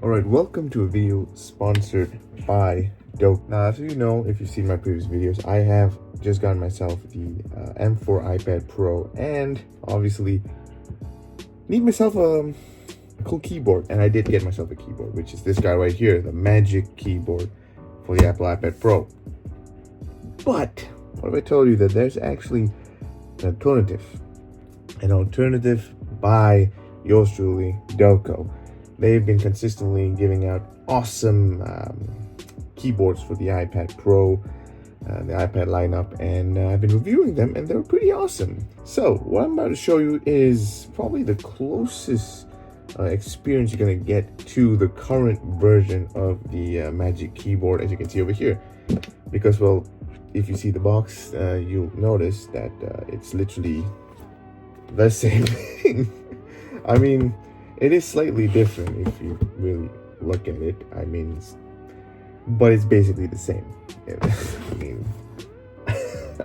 Alright, welcome to a video sponsored by DOQO. Now, as you know, if you've seen my previous videos, I have just gotten myself the M4 iPad Pro, and obviously need myself a cool keyboard. And I did get myself a keyboard, which is this guy right here, the Magic Keyboard for the Apple iPad Pro. But what if I told you that there's actually an alternative by yours truly, DOQO. They've been consistently giving out awesome keyboards for the iPad Pro, the iPad lineup, and I've been reviewing them, and they're pretty awesome. So what I'm about to show you is probably the closest experience you're going to get to the current version of the Magic Keyboard, as you can see over here. Because, well, if you see the box, you'll notice that it's literally the same thing. I mean, it is slightly different if you really look at it. I mean, but it's basically the same.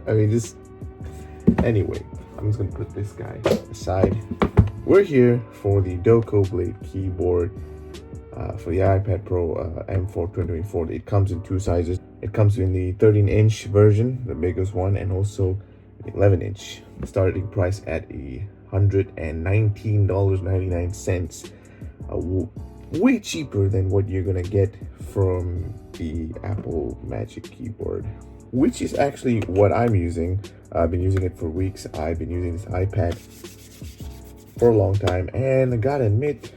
I mean, just anyway. I'm just gonna put this guy aside. We're here for the DOQO Blade keyboard for the iPad Pro M4 2024. It comes in two sizes. It comes in the 13-inch version, the biggest one, and also the 11-inch. Starting price at $119.99, way cheaper than what you're gonna get from the Apple Magic Keyboard, which is actually what I'm using. I've been using it for weeks. I've been using this iPad for a long time, and I gotta admit,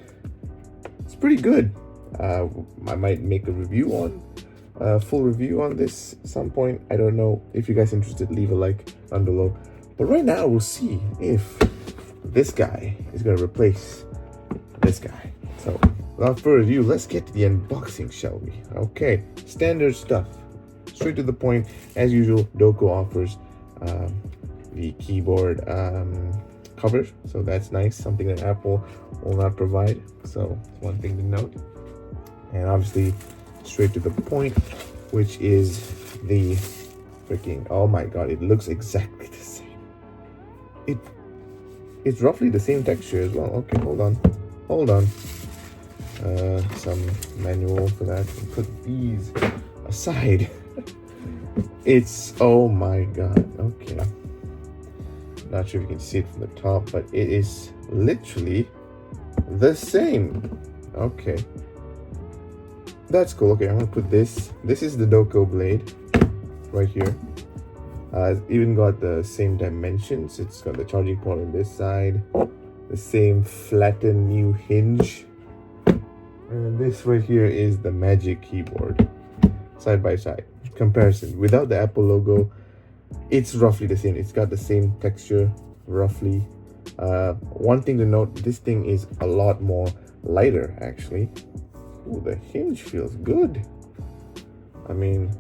it's pretty good. I might make a review on full review on this at some point. I don't know. If you guys are interested, leave a like down below. But right now, we'll see if this guy is going to replace this guy. So without further ado, let's get to the unboxing, shall we? Okay, standard stuff, straight to the point. As usual, DOQO offers the keyboard cover, so that's nice, something that Apple will not provide. So one thing to note. And obviously straight to the point, which is the freaking, oh my god, it looks exactly the same. It's roughly the same texture as well. Okay, hold on. Some manual for that. Put these aside. It's, oh my god. Okay, not sure if you can see it from the top, but it is literally the same. Okay, that's cool. Okay, I'm gonna put this. This is the DOQO Blade right here. It's even got the same dimensions. It's got the charging port on this side, the same flattened new hinge, and this right here is the Magic Keyboard. Side by side comparison without the Apple logo, it's roughly the same. It's got the same texture roughly. One thing to note, this thing is a lot more lighter actually. Ooh, the hinge feels good. I mean,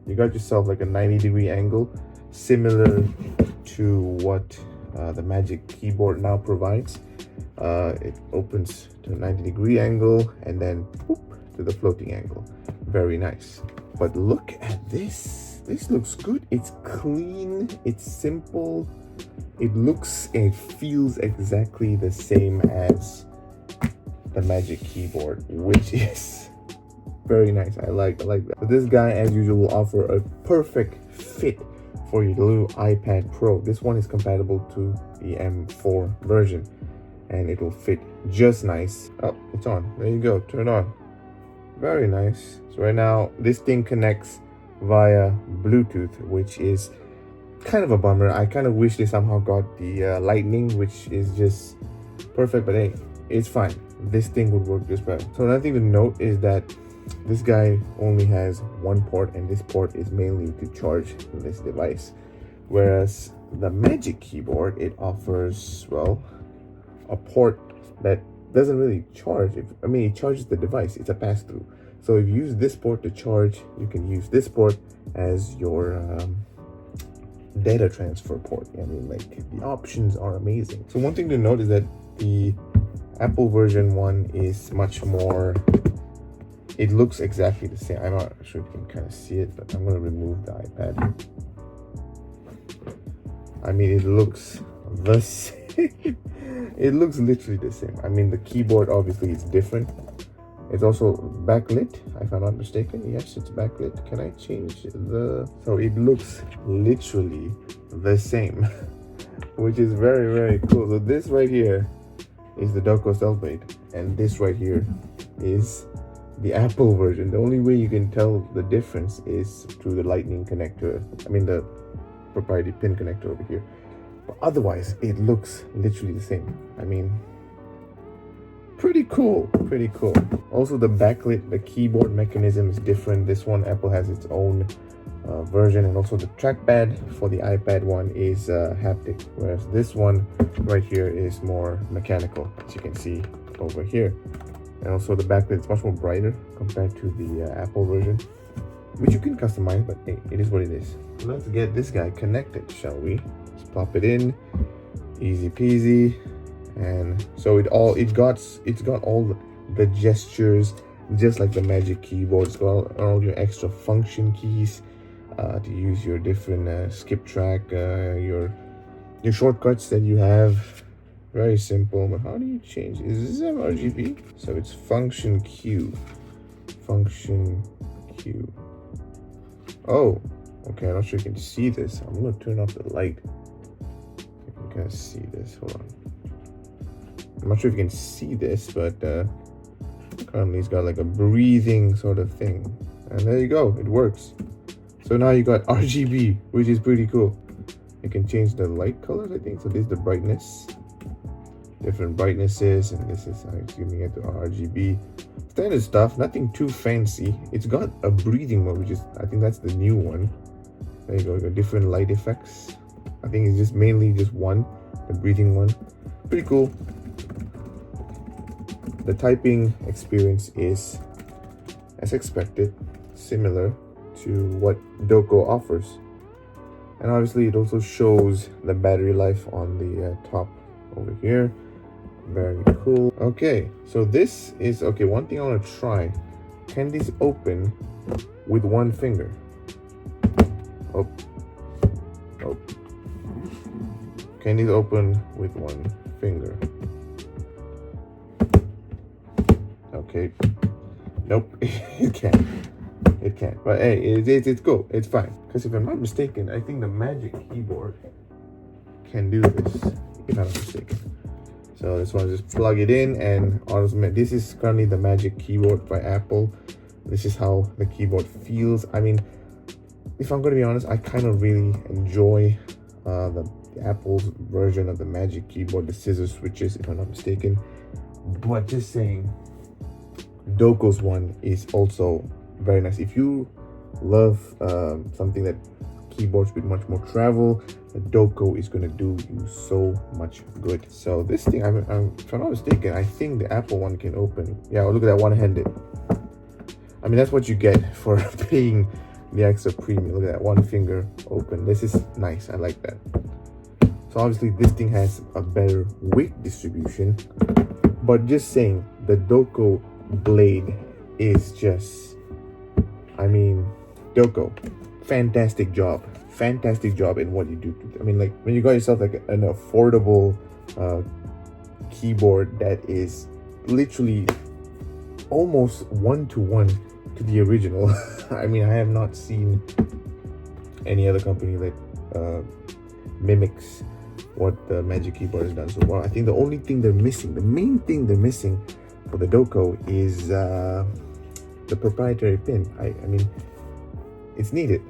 you got yourself like a 90-degree angle, similar to what the Magic Keyboard now provides. It opens to a 90-degree angle and then whoop, to the floating angle. Very nice. But look at this. This looks good. It's clean. It's simple. It looks and it feels exactly the same as the Magic Keyboard, which is very nice. I like that. But this guy, as usual, will offer a perfect fit for your new iPad Pro. This one is compatible to the M4 version, and it will fit just nice. Oh, it's on. There you go. Turn on. Very nice. So right now, this thing connects via Bluetooth, which is kind of a bummer. I kind of wish they somehow got the Lightning, which is just perfect. But hey, it's fine. This thing would work just well. So another thing to note is that this guy only has one port, and this port is mainly to charge this device, whereas the Magic Keyboard, it offers, well, a port that doesn't really charge. It charges the device. It's a pass-through. So if you use this port to charge, you can use this port as your data transfer port. I mean, like, the options are amazing. So one thing to note is that the Apple version 1 is much more, it looks exactly the same. I'm not sure if you can kind of see it, but I'm going to remove the iPad. I mean, it looks the same. It looks literally the same. I mean, the keyboard obviously is different, It's also backlit, if I'm not mistaken. Yes, it's backlit. Can I change the... So it looks literally the same, which is very, very cool. So this right here is the DOQO self-made, and this right here is the Apple version. The only way you can tell the difference is through the lightning connector. I mean the proprietary pin connector over here. But otherwise, it looks literally the same. I mean, pretty cool, pretty cool. Also the backlit, the keyboard mechanism is different. This one, Apple has its own version, and also the trackpad for the iPad one is haptic, whereas this one right here is more mechanical, as you can see over here. And also the backlit is much more brighter compared to the Apple version, which you can customize, but hey, it is what it is. Let's get this guy connected, shall we? Let's plop it in, easy peasy. And so it got all the gestures, just like the Magic Keyboard. It's got all your extra function keys to use your different skip track, your shortcuts that you have. Very simple. But how do you change? Is this RGB? So it's function Q. Function Q. Oh, okay. I'm not sure you can see this. I'm gonna turn off the light. You can see this. Hold on. I'm not sure if you can see this, but currently it's got like a breathing sort of thing. And there you go, it works. So now you got RGB, which is pretty cool. You can change the light colors, I think. So this is the brightness, different brightnesses, and this is zooming into RGB. Standard stuff, nothing too fancy. It's got a breathing mode, which is, I think that's the new one. There you go, you got different light effects. I think it's just mainly just one, the breathing one. Pretty cool. The typing experience is, as expected, similar to what DOQO offers. And obviously it also shows the battery life on the top over here. Very cool. Okay, so this is, okay, one thing I want to try. Can these open with one finger? Oh. Oh. Can these open with one finger? Okay. Nope, it can't. It can't. But hey, it's cool. It's fine. Because if I'm not mistaken, I think the Magic Keyboard can do this. If I'm not mistaken. So this one, just plug it in, and this is currently the Magic Keyboard by Apple. This is how the keyboard feels. I mean, if I'm going to be honest, I kind of really enjoy the Apple's version of the Magic Keyboard, the scissor switches, if I'm not mistaken. But just saying, DOQO's one is also very nice. If you love something that keyboards with much more travel, the DOQO is going to do you so much good. So this thing, if I'm not mistaken, I think the Apple one can open. Yeah, look at that, one-handed. I mean, that's what you get for paying the extra premium. Look at that, one finger open. This is nice. I like that. So obviously this thing has a better weight distribution, but just saying, the DOQO blade is just, I mean, DOQO, fantastic job in what you do. I mean, like, when you got yourself like an affordable keyboard that is literally almost one-to-one to the original. I mean, I have not seen any other company that mimics what the Magic Keyboard has done so far. I think the only thing they're missing, the main thing they're missing for the DOQO is the proprietary pin. I mean, it's needed,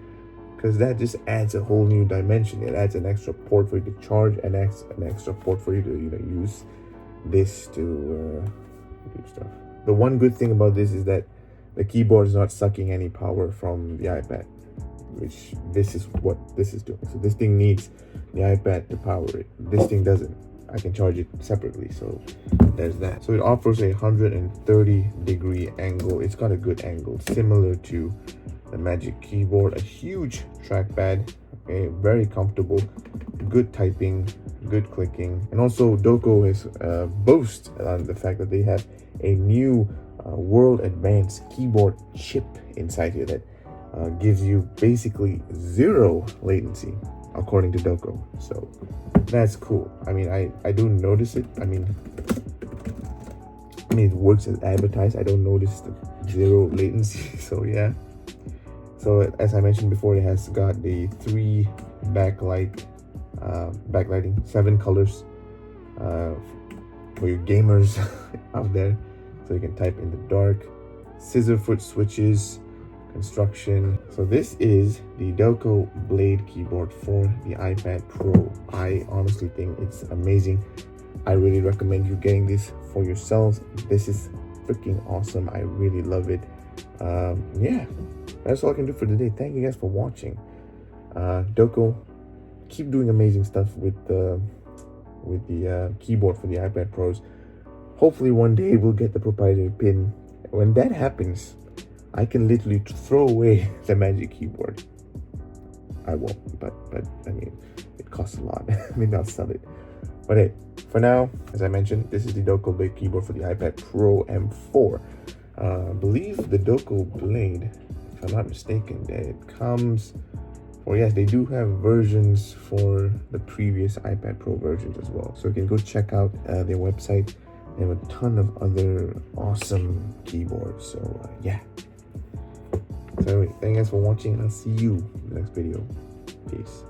because that just adds a whole new dimension. It adds an extra port for you to charge, and adds an extra port for you to use this to do stuff. The one good thing about this is that the keyboard is not sucking any power from the iPad, which this is what this is doing. So this thing needs the iPad to power it. This thing doesn't. I can charge it separately, so there's that. So it offers a 130-degree angle. It's got a good angle, similar to the Magic Keyboard. A huge trackpad, okay, very comfortable, good typing, good clicking. And also DOQO is boasts on the fact that they have a new World Advanced keyboard chip inside here that gives you basically 0 latency, according to DOQO. So that's cool. I mean, I do notice it. I mean, mean, it works as advertised. I don't notice the zero latency. So yeah. So as I mentioned before, it has got the 3 backlighting, 7 colors for your gamers out there. So you can type in the dark, scissor foot switches, construction. So this is the DOQO Blade keyboard for the iPad Pro. I honestly think it's amazing. I really recommend you getting this for yourselves. This is freaking awesome. I really love it. Yeah, that's all I can do for today. Thank you guys for watching. DOQO, keep doing amazing stuff with the keyboard for the iPad Pros. Hopefully one day we'll get the proprietary pin. When that happens, I can literally throw away the Magic Keyboard. I won't, but I mean, it costs a lot. Maybe I'll sell it. But hey, for now, as I mentioned, this is the DOQO Blade keyboard for the iPad Pro M4. I believe the DOQO Blade, if I'm not mistaken, it comes, or yes, they do have versions for the previous iPad Pro versions as well. So you can go check out their website. They have a ton of other awesome keyboards. So yeah. So anyway, thank you guys for watching, and I'll see you in the next video. Peace.